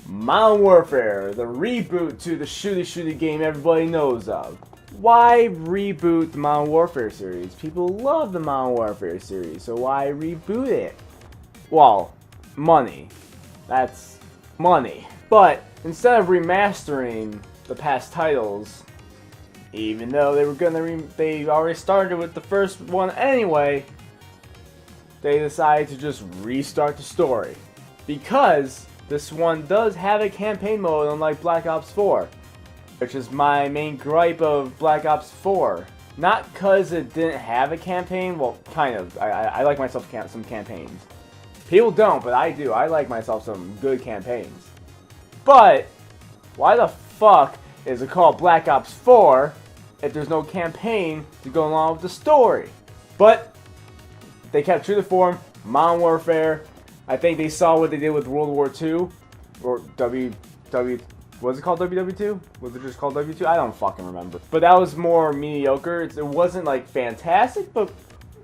Modern Warfare, the reboot to the shooty game everybody knows of. Why reboot the Modern Warfare series? People love the Modern Warfare series, so why reboot it? Well, money. That's money. But instead of remastering the past titles, even though they were they already started with the first one anyway, they decided to just restart the story. Because this one does have a campaign mode unlike Black Ops 4. Which is my main gripe of Black Ops 4. Not because it didn't have a campaign, well, kind of. I like myself some campaigns. People don't, but I do. I like myself some good campaigns. But, why the fuck is it called Black Ops 4 if there's no campaign to go along with the story? But, they kept true to form, Modern Warfare. I think they saw what they did with World War II, or was it called WW2? Was it just called W2? I don't fucking remember. But that was more mediocre. It wasn't like fantastic, but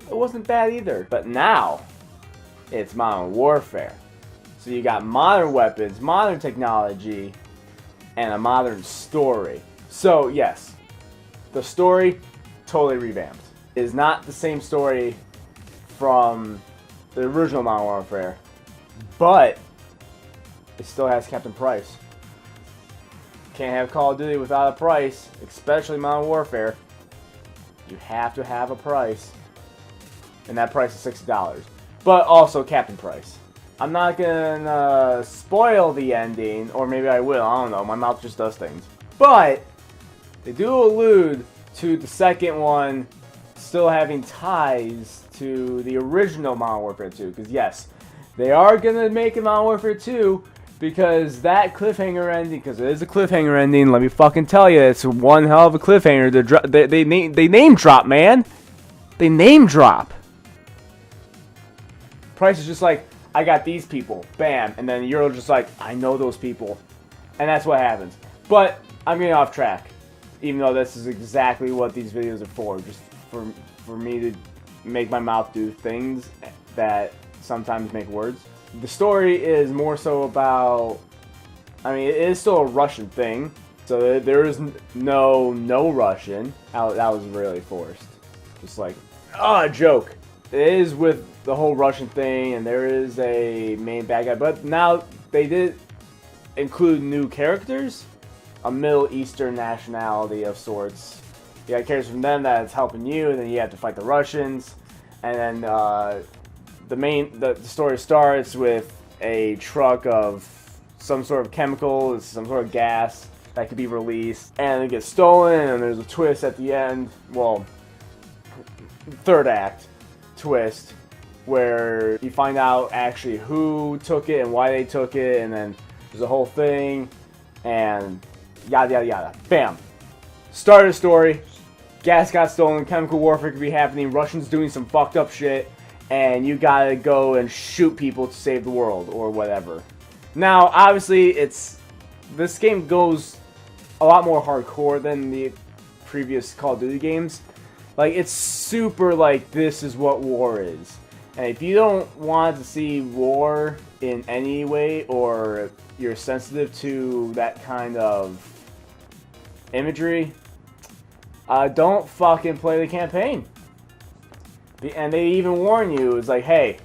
it wasn't bad either. But now, it's Modern Warfare. So you got modern weapons, modern technology, and a modern story. So yes, the story, totally revamped. It is not the same story from the original Modern Warfare, but it still has Captain Price. Can't have Call of Duty without a price, especially Modern Warfare. You have to have a price. And that price is $60. But also Captain Price. I'm not gonna spoil the ending, or maybe I will, I don't know, my mouth just does things. But, they do allude to the second one still having ties to the original Modern Warfare 2. Because yes, they are gonna make a Modern Warfare 2, because that cliffhanger ending, because it is a cliffhanger ending, let me fucking tell you, it's one hell of a cliffhanger. They name drop, man. They name drop. Price is just like, I got these people, bam, and then you're just like, I know those people, and that's what happens. But I'm getting off track, even though this is exactly what these videos are for, just for me to make my mouth do things that sometimes make words. The story is more so about, I mean, it is still a Russian thing, so there is no Russian. That was really forced. Just like, a joke. It is with the whole Russian thing, and there is a main bad guy, but now they did include new characters, a Middle Eastern nationality of sorts. You got characters from them that's helping you, and then you have to fight the Russians, and then the story starts with a truck of some sort of chemical, some sort of gas that could be released, and it gets stolen, and there's a twist at the end, well, third act twist, where you find out actually who took it and why they took it, and then there's a whole thing, and yada yada yada. Bam! Started a story, gas got stolen, chemical warfare could be happening, Russians doing some fucked up shit, and you gotta go and shoot people to save the world, or whatever. Now, obviously, this game goes a lot more hardcore than the previous Call of Duty games. Like, it's super like, this is what war is. And if you don't want to see war in any way, or you're sensitive to that kind of imagery, don't fucking play the campaign. And they even warn you, it's like, hey,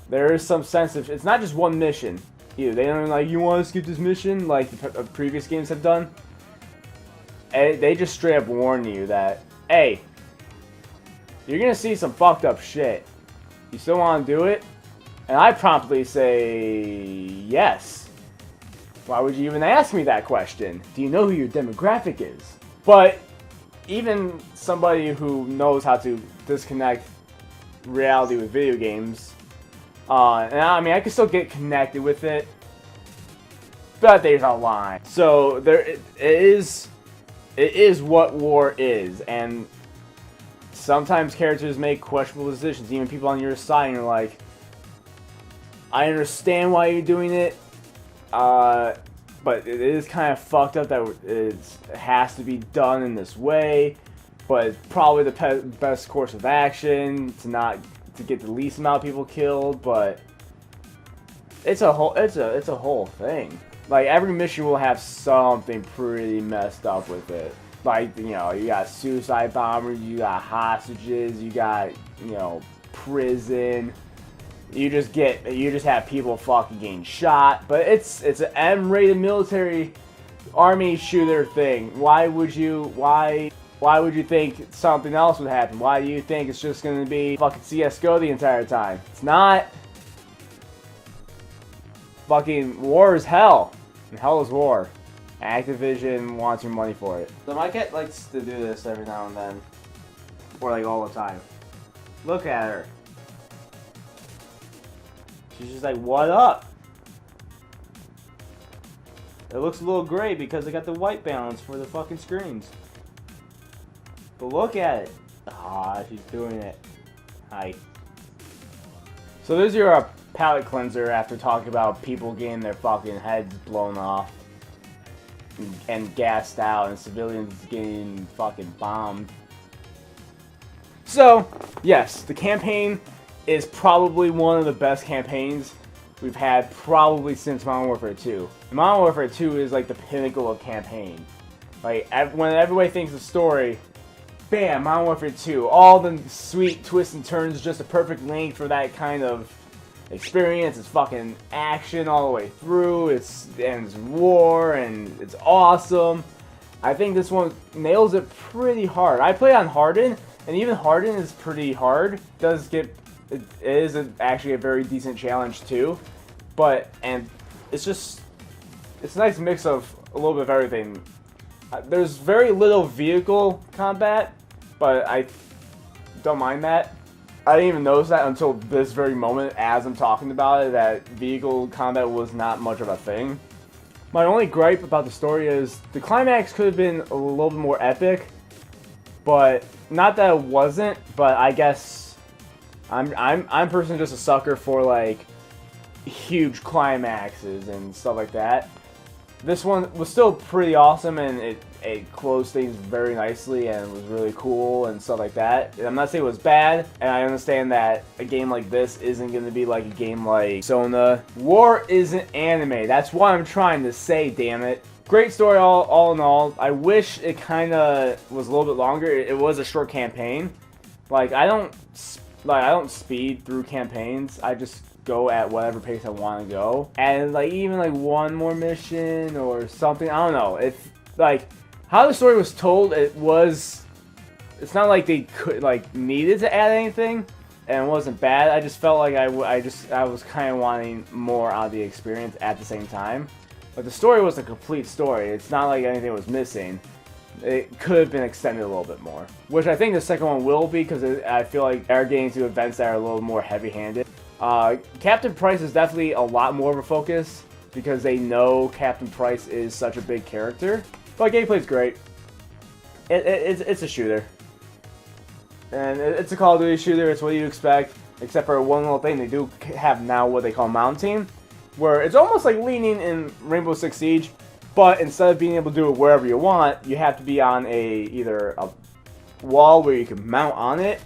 there is some sensitive, it's not just one mission. Either. They don't even like, you want to skip this mission, like the previous games have done. And they just straight up warn you that, hey, you're going to see some fucked up shit. You still want to do it? And I promptly say, yes. Why would you even ask me that question? Do you know who your demographic is? But even somebody who knows how to disconnect reality with video games, and I mean, I can still get connected with it, but there's a line. So it is what war is, and sometimes characters make questionable decisions, even people on your side, and you're like, I understand why you're doing it, but it is kind of fucked up that it has to be done in this way, but it's probably the best course of action to get the least amount of people killed, but it's a whole thing. Like, every mission will have something pretty messed up with it. Like, you know, you got suicide bombers, you got hostages, you got, you know, prison. You just have people fucking getting shot. But it's an M-rated military army shooter thing. Why would you think something else would happen? Why do you think it's just gonna be fucking CS:GO the entire time? It's not. Fucking war is hell. And hell is war. Activision wants your money for it. So my cat likes to do this every now and then. Or like all the time. Look at her. She's just like, what up? It looks a little gray because I got the white balance for the fucking screens. But look at it. Ah, she's doing it. Hi. So there's your palate cleanser after talking about people getting their fucking heads blown off and gassed out and civilians getting fucking bombed. So, yes, the campaign is probably one of the best campaigns we've had probably since Modern Warfare 2. Modern Warfare 2 is like the pinnacle of campaign. Like, when everybody thinks of story, bam, Modern Warfare 2. All the sweet twists and turns, just a perfect length for that kind of experience. It's fucking action all the way through. It's war and it's awesome. I think this one nails it pretty hard. I play on Harden, and even Harden is pretty hard. It is actually a very decent challenge too, and it's a nice mix of a little bit of everything. There's very little vehicle combat, but I don't mind that. I didn't even notice that until this very moment as I'm talking about it, that vehicle combat was not much of a thing. My only gripe about the story is the climax could have been a little bit more epic, but not that it wasn't, but I guess I'm personally just a sucker for like huge climaxes and stuff like that. This one was still pretty awesome, and it closed things very nicely and was really cool and stuff like that. And I'm not saying it was bad, and I understand that a game like this isn't going to be like a game like Sona. War isn't anime. That's what I'm trying to say, damn it. Great story all in all. I wish it kind of was a little bit longer. It was a short campaign. Like, I don't speed through campaigns. I just go at whatever pace I want to go. And like even like one more mission or something, I don't know. It's like how the story was told, it's not like they could like needed to add anything, and it wasn't bad. I just felt like I was kind of wanting more out of the experience at the same time. But the story was a complete story. It's not like anything was missing. It could have been extended a little bit more, which I think the second one will be, because I feel like they're getting to events that are a little more heavy-handed. Captain Price is definitely a lot more of a focus because they know Captain Price is such a big character. But gameplay's great. It's a shooter. And it's a Call of Duty shooter. It's what you expect, except for one little thing. They do have now what they call Mountain Team, where it's almost like leaning in Rainbow Six Siege, but instead of being able to do it wherever you want, you have to be on either a wall where you can mount on it,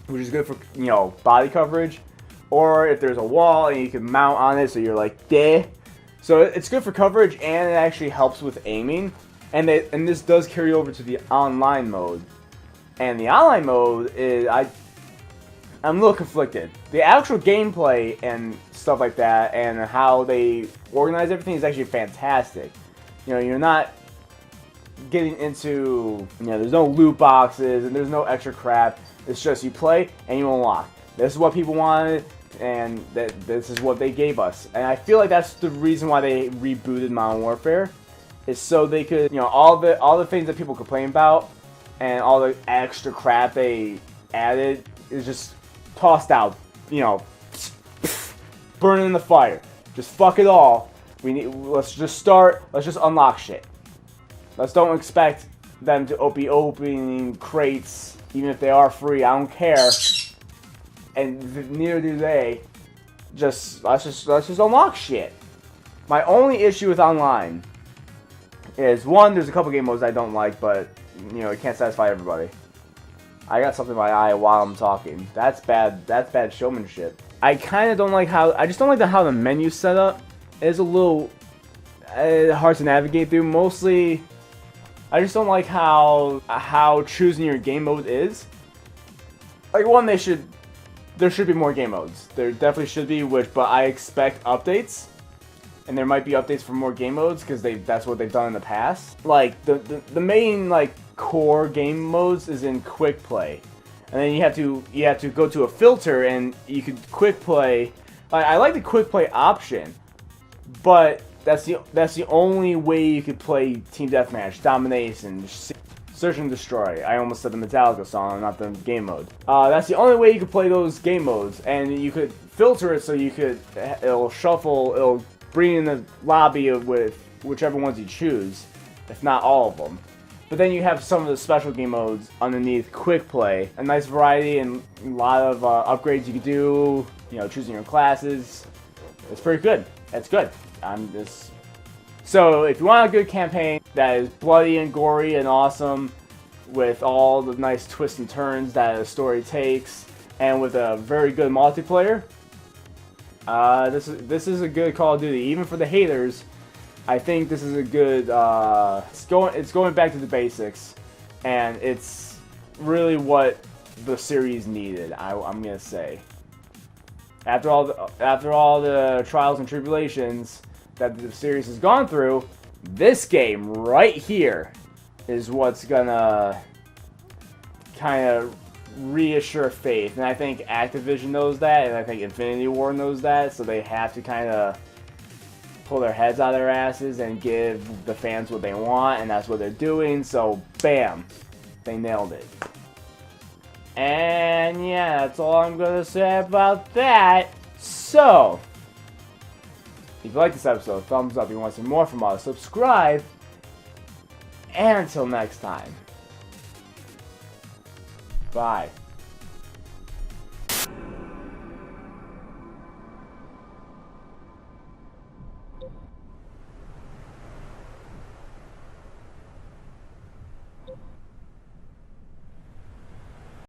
which is good for, you know, body coverage. Or if there's a wall and you can mount on it, so you're like, "Deh." So it's good for coverage, and it actually helps with aiming. And this does carry over to the online mode. And the online mode is I'm a little conflicted. The actual gameplay and stuff like that, and how they organize everything is actually fantastic. You know, you're not getting into, you know, there's no loot boxes and there's no extra crap. It's just you play and you unlock. This is what people wanted, and this is what they gave us. And I feel like that's the reason why they rebooted Modern Warfare, is so they could, you know, all the things that people complain about and all the extra crap they added is just tossed out, you know, burn in the fire. Just fuck it all. Let's just unlock shit. Let's don't expect them to be opening crates, even if they are free. I don't care. And neither do they. Let's just unlock shit. My only issue with online is, one, there's a couple game modes I don't like, but you know, it can't satisfy everybody. I got something in my eye while I'm talking. That's bad showmanship. I kind of don't like how, I just don't like how the menu setup is a little hard to navigate through. Mostly, I just don't like how choosing your game mode is. Like, one, there should be more game modes. There definitely should be, but I expect updates. And there might be updates for more game modes, because that's what they've done in the past. Like, the main, like, core game modes is in quick play. And then you have to go to a filter, and you could quick play. I like the quick play option, but that's the only way you could play Team Deathmatch, Domination, Search and Destroy. I almost said the Metallica song, not the game mode. That's the only way you could play those game modes, and you could filter it so it'll shuffle, it'll bring in the lobby with whichever ones you choose, if not all of them. But then you have some of the special game modes underneath quick play. A nice variety and a lot of upgrades you can do, choosing your classes. It's pretty good. It's good. So if you want a good campaign that is bloody and gory and awesome, with all the nice twists and turns that a story takes, and with a very good multiplayer, this is a good Call of Duty. Even for the haters, I think this is a good. It's going back to the basics, and it's really what the series needed. I'm gonna say. After all the trials and tribulations that the series has gone through, this game right here is what's gonna kind of reassure faith. And I think Activision knows that, and I think Infinity Ward knows that, so they have to kind of pull their heads out of their asses and give the fans what they want, and that's what they're doing. So bam, they nailed it. And yeah, that's all I'm gonna say about that. So if you like this episode, thumbs up. If you want to see more from us, subscribe. And until next time, bye.